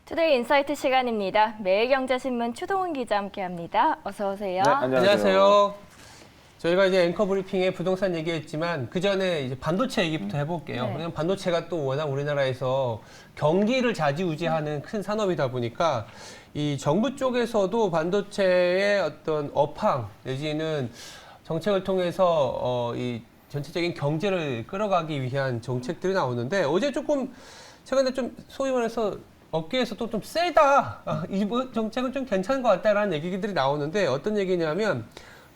투데이 인사이트 시간입니다. 매일경제신문 추동훈 기자 함께합니다. 어서 오세요. 네, 안녕하세요. 저희가 이제 앵커 브리핑에 부동산 얘기했지만 그 전에 이제 반도체 얘기부터 해볼게요. 네. 왜냐면 반도체가 또 워낙 우리나라에서 경기를 좌지우지하는 큰 산업이다 보니까 이 정부 쪽에서도 반도체의 어떤 업황 내지는 정책을 통해서 이 전체적인 경제를 끌어가기 위한 정책들이 나오는데 어제 조금 최근에 좀 소위 말해서 업계에서도 좀 세다. 이 정책은 좀 괜찮은 것 같다라는 얘기들이 나오는데 어떤 얘기냐면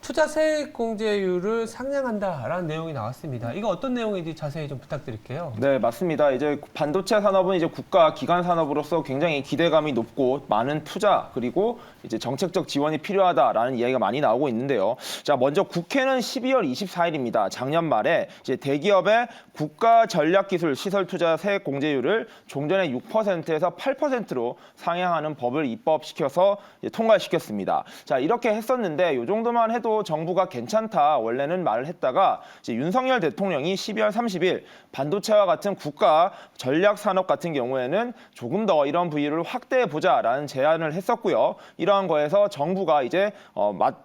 투자 세액 공제율을 상향한다라는 내용이 나왔습니다. 이거 어떤 내용인지 자세히 좀 부탁드릴게요. 네, 맞습니다. 이제 반도체 산업은 이제 국가 기관 산업으로서 굉장히 기대감이 높고 많은 투자 그리고 이제 정책적 지원이 필요하다라는 이야기가 많이 나오고 있는데요. 자, 먼저 국회는 12월 24일입니다. 작년 말에 이제 대기업의 국가 전략기술 시설 투자 세액 공제율을 종전의 6%에서 8%로 상향하는 법을 입법시켜서 이제 통과시켰습니다. 자, 이렇게 했었는데 이 정도만 해도 정부가 괜찮다 원래는 말을 했다가 이제 윤석열 대통령이 12월 30일 반도체와 같은 국가 전략 산업 같은 경우에는 조금 더 이런 부위를 확대해 보자라는 제안을 했었고요. 이러한 거에서 정부가 이제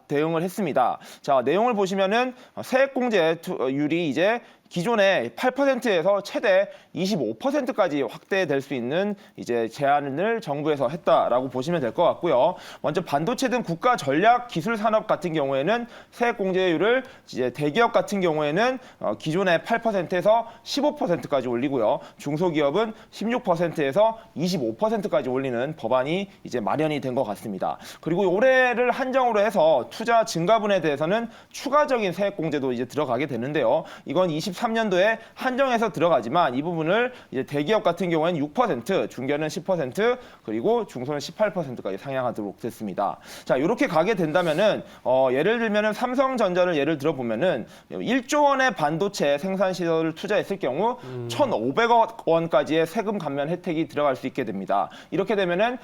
대응을 했습니다. 자, 내용을 보시면은 세액 공제율이 이제 기존의 8%에서 최대 25%까지 확대될 수 있는 이제 제안을 정부에서 했다라고 보시면 될 것 같고요. 먼저 반도체 등 국가 전략 기술 산업 같은 경우에는 세액 공제율을 이제 대기업 같은 경우에는 기존의 8%에서 15%까지 올리고요. 중소기업은 16%에서 25%까지 올리는 법안이 이제 마련이 된 것 같습니다. 그리고 올해를 한정으로 해서 투자 증가분에 대해서는 추가적인 세액 공제도 이제 들어가게 되는데요. 이건 23년도에 한정해서 들어가지만 이 부분을 이제 대기업 같은 경우에는 6%, 중견은 10%, 그리고 중소는 18%까지 상향하도록 됐습니다. 자, 이렇게 가게 된다면은 예를 들면은 삼성전자를 예를 들어보면은 1조 원의 반도체 생산 시설을 투자했을 경우 1,500억 원까지의 세금 감면 혜택이 들어갈 수 있게 됩니다. 이렇게 되면은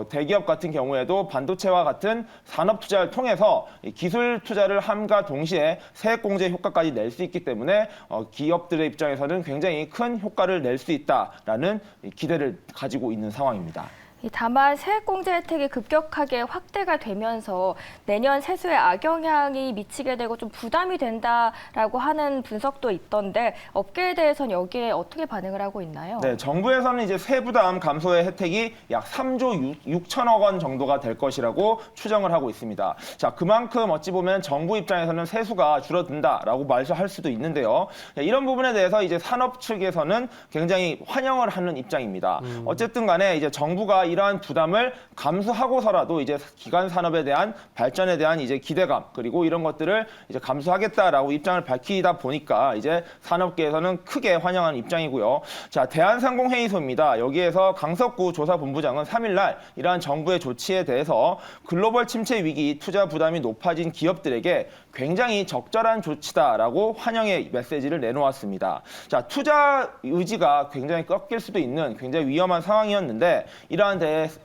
대기업 같은 경우에도 반도체와 같은 산업 투자를 통해서 기술 투자를 함과 동시에 세액 공제 효과까지 낼 수 있기 때문에 기업들의 입장에서는 굉장히 큰 효과를 낼 수 있다라는 기대를 가지고 있는 상황입니다. 다만 세액공제 혜택이 급격하게 확대가 되면서 내년 세수에 악영향이 미치게 되고 좀 부담이 된다라고 하는 분석도 있던데 업계에 대해서는 여기에 어떻게 반응을 하고 있나요? 네, 정부에서는 이제 세부담 감소의 혜택이 약 3조 6천억 원 정도가 될 것이라고 추정을 하고 있습니다. 자, 그만큼 어찌 보면 정부 입장에서는 세수가 줄어든다라고 말할 수도 있는데요. 이런 부분에 대해서 이제 산업 측에서는 굉장히 환영을 하는 입장입니다. 어쨌든 간에 이제 정부가 이러한 부담을 감수하고서라도 이제 기간 산업에 대한 발전에 대한 이제 기대감 그리고 이런 것들을 이제 감수하겠다라고 입장을 밝히다 보니까 이제 산업계에서는 크게 환영하는 입장이고요. 자, 대한상공회의소입니다. 여기에서 강석구 조사본부장은 3일날 이러한 정부의 조치에 대해서 글로벌 침체 위기 투자 부담이 높아진 기업들에게 굉장히 적절한 조치다라고 환영의 메시지를 내놓았습니다. 자, 투자 의지가 굉장히 꺾일 수도 있는 굉장히 위험한 상황이었는데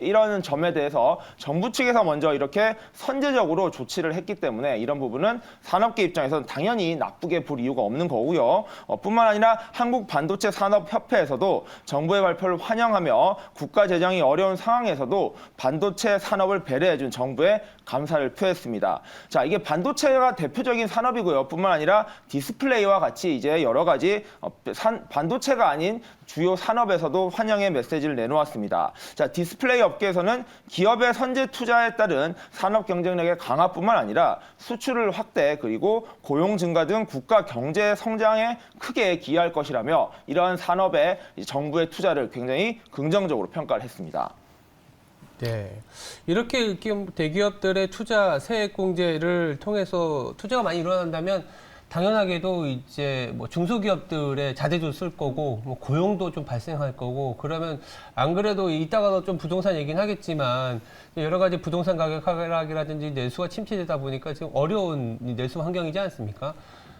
이런 점에 대해서 정부 측에서 먼저 이렇게 선제적으로 조치를 했기 때문에 이런 부분은 산업계 입장에서는 당연히 나쁘게 볼 이유가 없는 거고요. 뿐만 아니라 한국반도체산업협회에서도 정부의 발표를 환영하며 국가 재정이 어려운 상황에서도 반도체 산업을 배려해준 정부에 감사를 표했습니다. 자, 이게 반도체가 대표적인 산업이고요. 뿐만 아니라 디스플레이와 같이 이제 여러 가지 반도체가 아닌 주요 산업에서도 환영의 메시지를 내놓았습니다. 자, 디스플레이 업계에서는 기업의 선제 투자에 따른 산업 경쟁력의 강화뿐만 아니라 수출을 확대 그리고 고용 증가 등 국가 경제 성장에 크게 기여할 것이라며 이러한 산업에 정부의 투자를 굉장히 긍정적으로 평가를 했습니다. 네, 이렇게 대기업들의 투자 세액 공제를 통해서 투자가 많이 일어난다면 당연하게도 이제 뭐 중소기업들의 자재도 쓸 거고 뭐 고용도 좀 발생할 거고 그러면 안 그래도 이따가도 좀 부동산 얘기는 하겠지만 여러 가지 부동산 가격 하락이라든지 내수가 침체되다 보니까 지금 어려운 내수 환경이지 않습니까?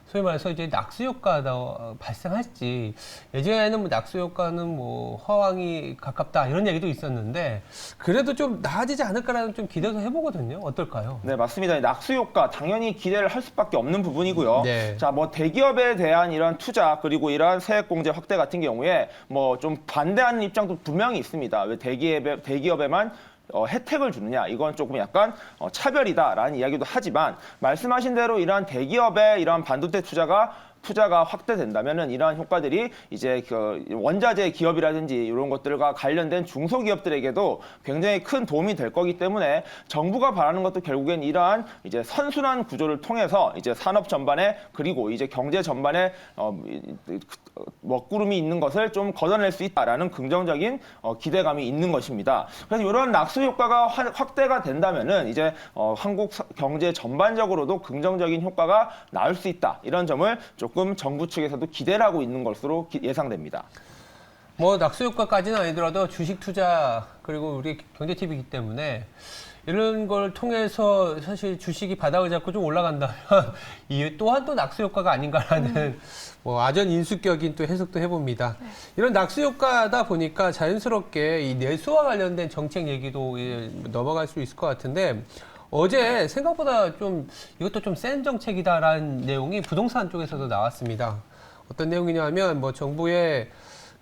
소위 말해서 이제 낙수 효과가 발생할지, 예전에는 뭐 낙수 효과는 뭐 허황이 가깝다 이런 얘기도 있었는데 그래도 좀 나아지지 않을까라는 좀 기대도 해보거든요. 어떨까요? 네, 맞습니다. 낙수 효과 당연히 기대를 할 수밖에 없는 부분이고요. 네. 자, 뭐 대기업에 대한 이런 투자 그리고 이러한 세액 공제 확대 같은 경우에 뭐 좀 반대하는 입장도 분명히 있습니다. 왜 대기업에만 혜택을 주느냐, 이건 조금 약간 차별이다라는 이야기도 하지만 말씀하신 대로 이러한 대기업의 이러한 반도체 투자가 확대된다면은 이러한 효과들이 이제 그 원자재 기업이라든지 이런 것들과 관련된 중소기업들에게도 굉장히 큰 도움이 될 거기 때문에 정부가 바라는 것도 결국엔 이러한 이제 선순환 구조를 통해서 이제 산업 전반에 그리고 이제 경제 전반에 먹구름이 있는 것을 좀 걷어낼 수 있다라는 긍정적인 기대감이 있는 것입니다. 그래서 이런 낙수 효과가 확대가 된다면은 이제 한국 경제 전반적으로도 긍정적인 효과가 나올 수 있다. 이런 점을 조금 정부 측에서도 기대를 하고 있는 것으로 예상됩니다. 뭐 낙수 효과까지는 아니더라도 주식 투자 그리고 우리 경제TV이기 때문에 이런 걸 통해서 사실 주식이 바닥을 잡고 좀 올라간다면 이 또한 또 낙수 효과가 아닌가라는 뭐 아전 인수격인 또 해석도 해봅니다. 이런 낙수 효과다 보니까 자연스럽게 이 내수와 관련된 정책 얘기도 넘어갈 수 있을 것 같은데 어제 생각보다 좀 이것도 좀 센 정책이다라는 내용이 부동산 쪽에서도 나왔습니다. 어떤 내용이냐면 뭐 정부의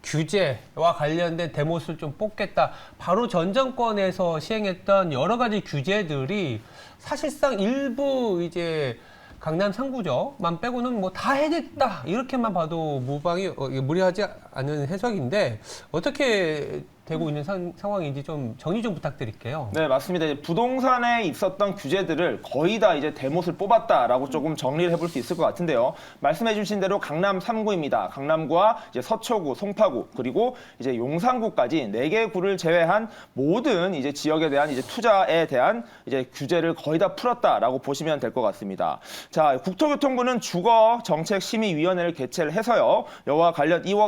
규제와 관련된 대못을 좀 뽑겠다. 바로 전 정권에서 시행했던 여러 가지 규제들이 사실상 일부 이제 강남 상구조만 빼고는 뭐 다 해냈다. 이렇게만 봐도 무리하지 않은 해석인데 어떻게 되고 있는 상황인지 좀 정리 좀 부탁드릴게요. 네, 맞습니다. 이제 부동산에 있었던 규제들을 거의 다 이제 대못을 뽑았다라고 조금 정리를 해볼 수 있을 것 같은데요. 말씀해주신 대로 강남 3구입니다. 강남구와 이제 서초구, 송파구 그리고 이제 용산구까지 4개 구를 제외한 모든 이제 지역에 대한 이제 투자에 대한 이제 규제를 거의 다 풀었다라고 보시면 될 것 같습니다. 자, 국토교통부는 주거정책심의위원회를 개최를 해서요.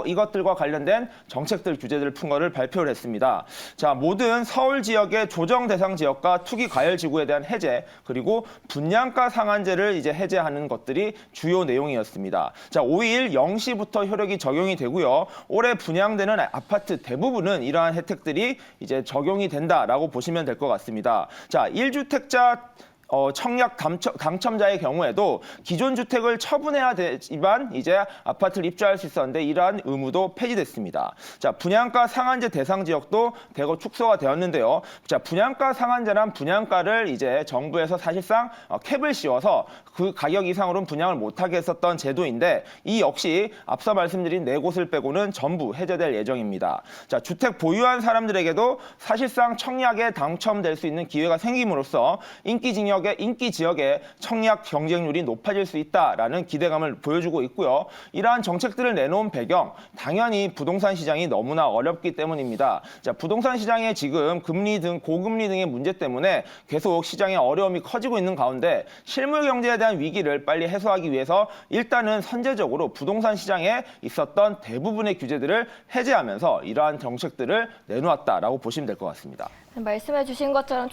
이것들과 관련된 정책들 규제들을 푼 거를 발표를 했습니다. 자, 모든 서울 지역의 조정 대상 지역과 투기 과열 지구에 대한 해제 그리고 분양가 상한제를 이제 해제하는 것들이 주요 내용이었습니다. 자, 5일 0시부터 효력이 적용이 되고요. 올해 분양되는 아파트 대부분은 이러한 혜택들이 이제 적용이 된다라고 보시면 될 것 같습니다. 자, 1주택자 청약 당첨자의 경우에도 기존 주택을 처분해야 되지만 이제 아파트를 입주할 수 있었는데 이러한 의무도 폐지됐습니다. 자, 분양가 상한제 대상 지역도 대거 축소가 되었는데요. 자, 분양가 상한제란 분양가를 이제 정부에서 사실상 캡을 씌워서 그 가격 이상으로는 분양을 못하게 했었던 제도인데 이 역시 앞서 말씀드린 4곳을 빼고는 전부 해제될 예정입니다. 자, 주택 보유한 사람들에게도 사실상 청약에 당첨될 수 있는 기회가 생김으로써 인기 지역의 청약 경쟁률이 높아질 수 있다라는 기대감을 보여주고 있고요. 이러한 정책들을 내놓은 배경, 당연히 부동산 시장이 너무나 어렵기 때문입니다. 자, 부동산 시장에 지금 금리 등 고금리 등의 문제 때문에 계속 시장의 어려움이 커지고 있는 가운데 실물 경제에 대한 위기를 빨리 해소하기 위해서 일단은 선제적으로 부동산 시장에 있었던 대부분의 규제들을 해제하면서 이러한 정책들을 내놓았다라고 보시면 될 것 같습니다. 말씀해 주신 것처럼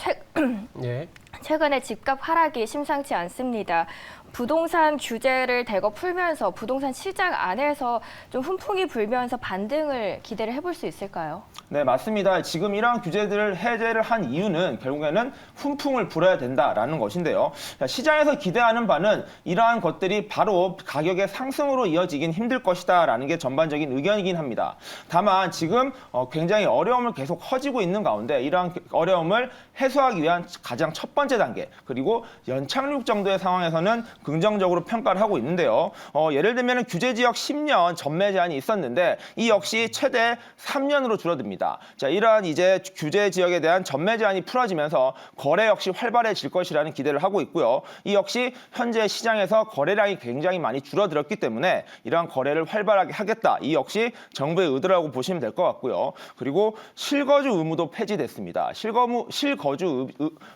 예. 최근에 집값 하락이 심상치 않습니다. 부동산 규제를 대거 풀면서 부동산 시장 안에서 좀 훈풍이 불면서 반등을 기대를 해볼 수 있을까요? 네, 맞습니다. 지금 이러한 규제들을 해제를 한 이유는 결국에는 훈풍을 불어야 된다라는 것인데요. 시장에서 기대하는 바는 이러한 것들이 바로 가격의 상승으로 이어지긴 힘들 것이다라는 게 전반적인 의견이긴 합니다. 다만 지금 굉장히 어려움을 계속 커지고 있는 가운데 이러한 어려움을 해소하기 위한 가장 첫 번째 단계 그리고 연착륙 정도의 상황에서는 긍정적으로 평가를 하고 있는데요. 예를 들면 규제 지역 10년 전매 제한이 있었는데 이 역시 최대 3년으로 줄어듭니다. 자, 이러한 이제 규제 지역에 대한 전매 제한이 풀어지면서 거래 역시 활발해질 것이라는 기대를 하고 있고요. 이 역시 현재 시장에서 거래량이 굉장히 많이 줄어들었기 때문에 이러한 거래를 활발하게 하겠다. 이 역시 정부의 의도라고 보시면 될 것 같고요. 그리고 실거주 의무도 폐지됐습니다. 실거주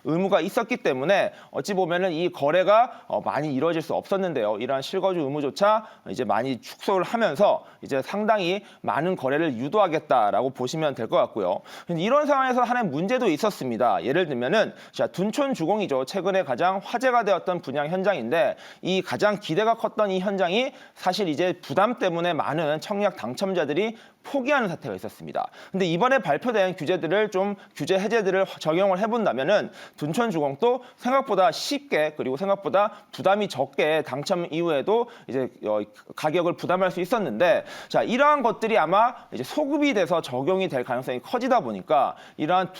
의무가 있었기 때문에 어찌 보면은 이 거래가 많이 이루어질 수 없었는데요. 이러한 실거주 의무조차 이제 많이 축소를 하면서 이제 상당히 많은 거래를 유도하겠다라고 보시면 될 것 같고요. 이런 상황에서 하나의 문제도 있었습니다. 예를 들면은 자, 둔촌 주공이죠. 최근에 가장 화제가 되었던 분양 현장인데 이 가장 기대가 컸던 이 현장이 사실 이제 부담 때문에 많은 청약 당첨자들이 포기하는 사태가 있었습니다. 근데 이번에 발표된 규제들을 좀 규제 해제들을 적용을 해본다면은 둔촌주공도 생각보다 쉽게 그리고 생각보다 부담이 적게 당첨 이후에도 이제 가격을 부담할 수 있었는데 자 이러한 것들이 아마 이제 소급이 돼서 적용이 될 가능성이 커지다 보니까 이러한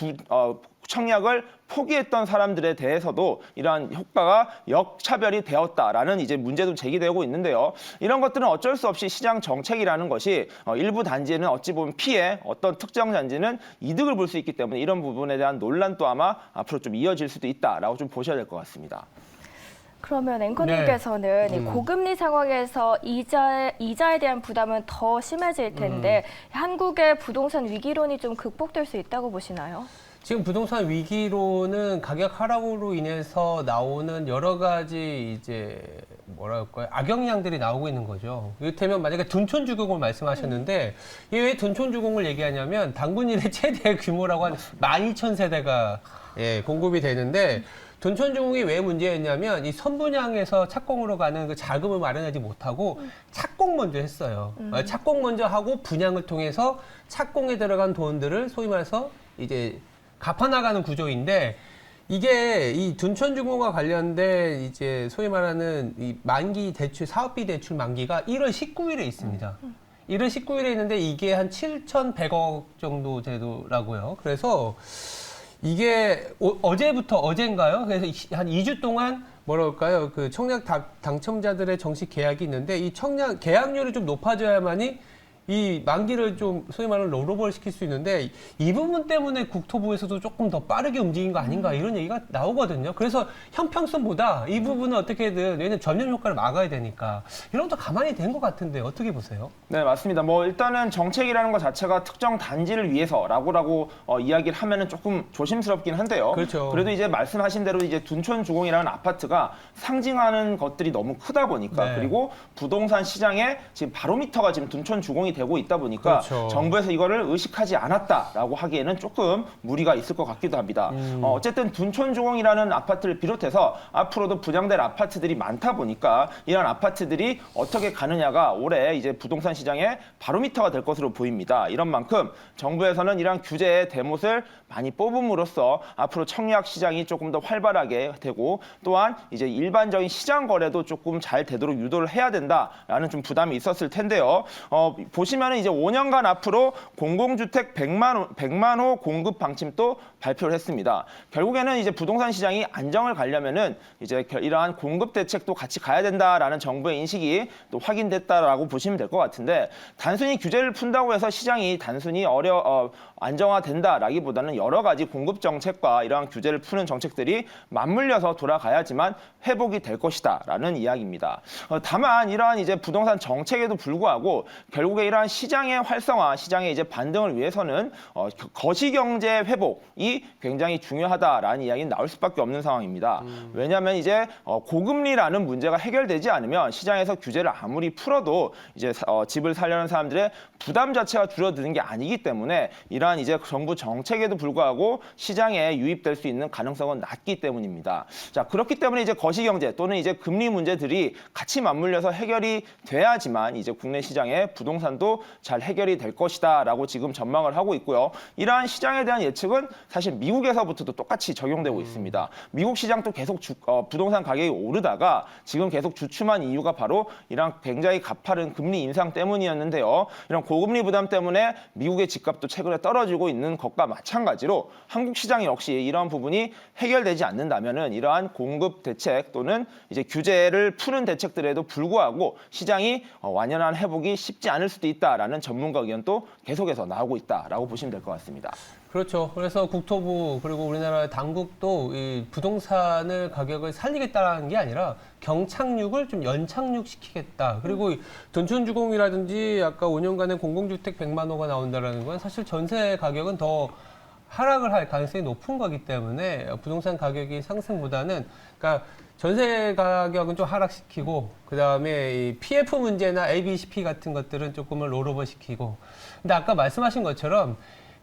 청약을 포기했던 사람들에 대해서도 이러한 효과가 역차별이 되었다라는 이제 문제도 제기되고 있는데요. 이런 것들은 어쩔 수 없이 시장 정책이라는 것이 일부 단지에는 어찌 보면 피해, 어떤 특정 단지는 이득을 볼 수 있기 때문에 이런 부분에 대한 논란도 아마 앞으로 좀 이어질 수도 있다라고 좀 보셔야 될 것 같습니다. 그러면 앵커님께서는 이 고금리 상황에서 이자에 대한 부담은 더 심해질 텐데 한국의 부동산 위기론이 좀 극복될 수 있다고 보시나요? 지금 부동산 위기로는 가격 하락으로 인해서 나오는 여러 가지 이제 뭐랄까요 악영향들이 나오고 있는 거죠. 이를테면 만약에 둔촌주공을 말씀하셨는데 이게 왜 둔촌주공을 얘기하냐면 당군일의 최대 규모라고 한 12,000세대가 공급이 되는데 둔촌주공이 왜 문제였냐면 이 선분양에서 착공으로 가는 그 자금을 마련하지 못하고 착공 먼저 했어요. 착공 먼저 하고 분양을 통해서 착공에 들어간 돈들을 소위 말해서 이제 갚아나가는 구조인데 이게 이 둔촌주공과 관련된 이제 소위 말하는 이 만기 대출, 사업비 대출 만기가 1월 19일에 있습니다. 1월 19일에 있는데 이게 한 7,100억 정도 되더라고요. 그래서 이게 어제인가요? 그래서 한 2주 동안 뭐랄까요? 그 청약 당첨자들의 정식 계약이 있는데 이 청약 계약률이 좀 높아져야만이 이 만기를 좀 소위 말하는 롤오버를 시킬 수 있는데 이 부분 때문에 국토부에서도 조금 더 빠르게 움직인 거 아닌가 이런 얘기가 나오거든요. 그래서 형평성보다 이 부분은 어떻게든 얘는 전염 효과를 막아야 되니까 이런 것도 가만히 된 것 같은데 어떻게 보세요? 네, 맞습니다. 뭐 일단은 정책이라는 것 자체가 특정 단지를 위해서라고 이야기를 하면은 조금 조심스럽긴 한데요. 그렇죠. 그래도 이제 말씀하신 대로 이제 둔촌주공이라는 아파트가 상징하는 것들이 너무 크다 보니까 네. 그리고 부동산 시장에 지금 바로미터가 지금 둔촌주공이 되고 있다 보니까 그렇죠. 정부에서 이거를 의식하지 않았다라고 하기에는 조금 무리가 있을 것 같기도 합니다. 어쨌든 둔촌주공이라는 아파트를 비롯해서 앞으로도 분양될 아파트들이 많다 보니까 이런 아파트들이 어떻게 가느냐가 올해 이제 부동산 시장의 바로미터가 될 것으로 보입니다. 이런 만큼 정부에서는 이런 규제의 대못을 많이 뽑음으로써 앞으로 청약 시장이 조금 더 활발하게 되고 또한 이제 일반적인 시장 거래도 조금 잘 되도록 유도를 해야 된다라는 좀 부담이 있었을 텐데요. 보시면은 이제 5년간 앞으로 공공주택 100만 호 공급 방침도 발표를 했습니다. 결국에는 이제 부동산 시장이 안정을 가려면은 이제 이러한 공급 대책도 같이 가야 된다라는 정부의 인식이 또 확인됐다라고 보시면 될 것 같은데 단순히 규제를 푼다고 해서 시장이 단순히 안정화된다라기보다는 여러 가지 공급 정책과 이러한 규제를 푸는 정책들이 맞물려서 돌아가야지만 회복이 될 것이다라는 이야기입니다. 다만 이러한 이제 부동산 정책에도 불구하고 결국에 이러한 시장의 활성화, 시장의 이제 반등을 위해서는 거시경제 회복이 굉장히 중요하다라는 이야기는 나올 수밖에 없는 상황입니다. 왜냐하면 이제 고금리라는 문제가 해결되지 않으면 시장에서 규제를 아무리 풀어도 이제 집을 살려는 사람들의 부담 자체가 줄어드는 게 아니기 때문에 이러한 이제 정부 정책에도 불구하고 시장에 유입될 수 있는 가능성은 낮기 때문입니다. 자, 그렇기 때문에 이제 거시경제 또는 이제 금리 문제들이 같이 맞물려서 해결이 돼야지만 이제 국내 시장의 부동산도 잘 해결이 될 것이다라고 지금 전망을 하고 있고요. 이러한 시장에 대한 예측은 사실 미국에서부터도 똑같이 적용되고 있습니다. 미국 시장도 계속 부동산 가격이 오르다가 지금 계속 주춤한 이유가 바로 이런 굉장히 가파른 금리 인상 때문이었는데요. 이런 고금리 부담 때문에 미국의 집값도 최근에 떨어지고 있는 것과 마찬가지로 한국 시장 역시 이러한 부분이 해결되지 않는다면은 이러한 공급 대책 또는 이제 규제를 푸는 대책들에도 불구하고 시장이 완연한 회복이 쉽지 않을 수도 있다라는 전문가 의견도 계속해서 나오고 있다라고 보시면 될 것 같습니다. 그렇죠. 그래서 국토부 그리고 우리나라 당국도 이 부동산을 가격을 살리겠다는 게 아니라 경착륙을 좀 연착륙시키겠다. 그리고 둔촌주공이라든지 아까 5년간의 공공주택 100만 호가 나온다는 건 사실 전세 가격은 더 하락을 할 가능성이 높은 거기 때문에 부동산 가격이 상승보다는 그러니까 전세 가격은 좀 하락시키고 그다음에 이 PF 문제나 ABCP 같은 것들은 조금은 롤오버 시키고 근데 아까 말씀하신 것처럼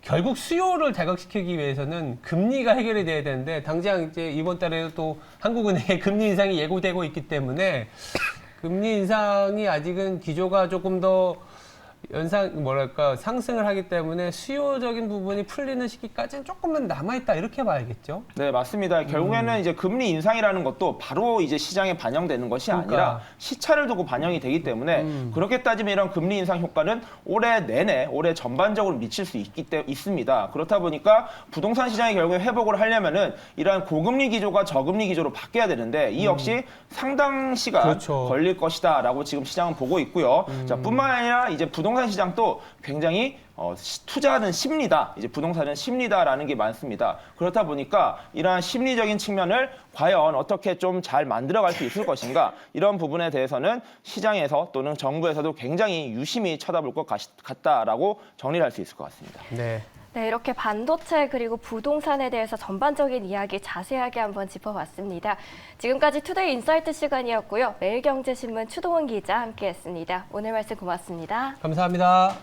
결국 수요를 자극시키기 위해서는 금리가 해결이 돼야 되는데 당장 이제 이번 달에도 또 한국은행의 금리 인상이 예고되고 있기 때문에 금리 인상이 아직은 기조가 조금 더 상승을 하기 때문에 수요적인 부분이 풀리는 시기까지는 조금은 남아있다 이렇게 봐야겠죠. 네, 맞습니다. 결국에는 이제 금리 인상이라는 것도 바로 이제 시장에 반영되는 것이 그러니까. 아니라 시차를 두고 반영이 되기 때문에 그렇게 따지면 이런 금리 인상 효과는 올해 내내, 올해 전반적으로 미칠 수 있습니다. 그렇다 보니까 부동산 시장이 결국에 회복을 하려면은 이러한 고금리 기조가 저금리 기조로 바뀌어야 되는데 이 역시 상당 시간 그렇죠. 걸릴 것이다라고 지금 시장은 보고 있고요. 자, 뿐만 아니라 이제 부동산 시장도 굉장히 투자는 심리다. 이제 부동산은 심리다라는 게 많습니다. 그렇다 보니까 이러한 심리적인 측면을 과연 어떻게 좀 잘 만들어갈 수 있을 것인가 이런 부분에 대해서는 시장에서 또는 정부에서도 굉장히 유심히 쳐다볼 것 같다라고 정리를 할 수 있을 것 같습니다. 네. 네, 이렇게 반도체 그리고 부동산에 대해서 전반적인 이야기 자세하게 한번 짚어봤습니다. 지금까지 투데이 인사이트 시간이었고요. 매일경제신문 추동훈 기자 함께했습니다. 오늘 말씀 고맙습니다. 감사합니다.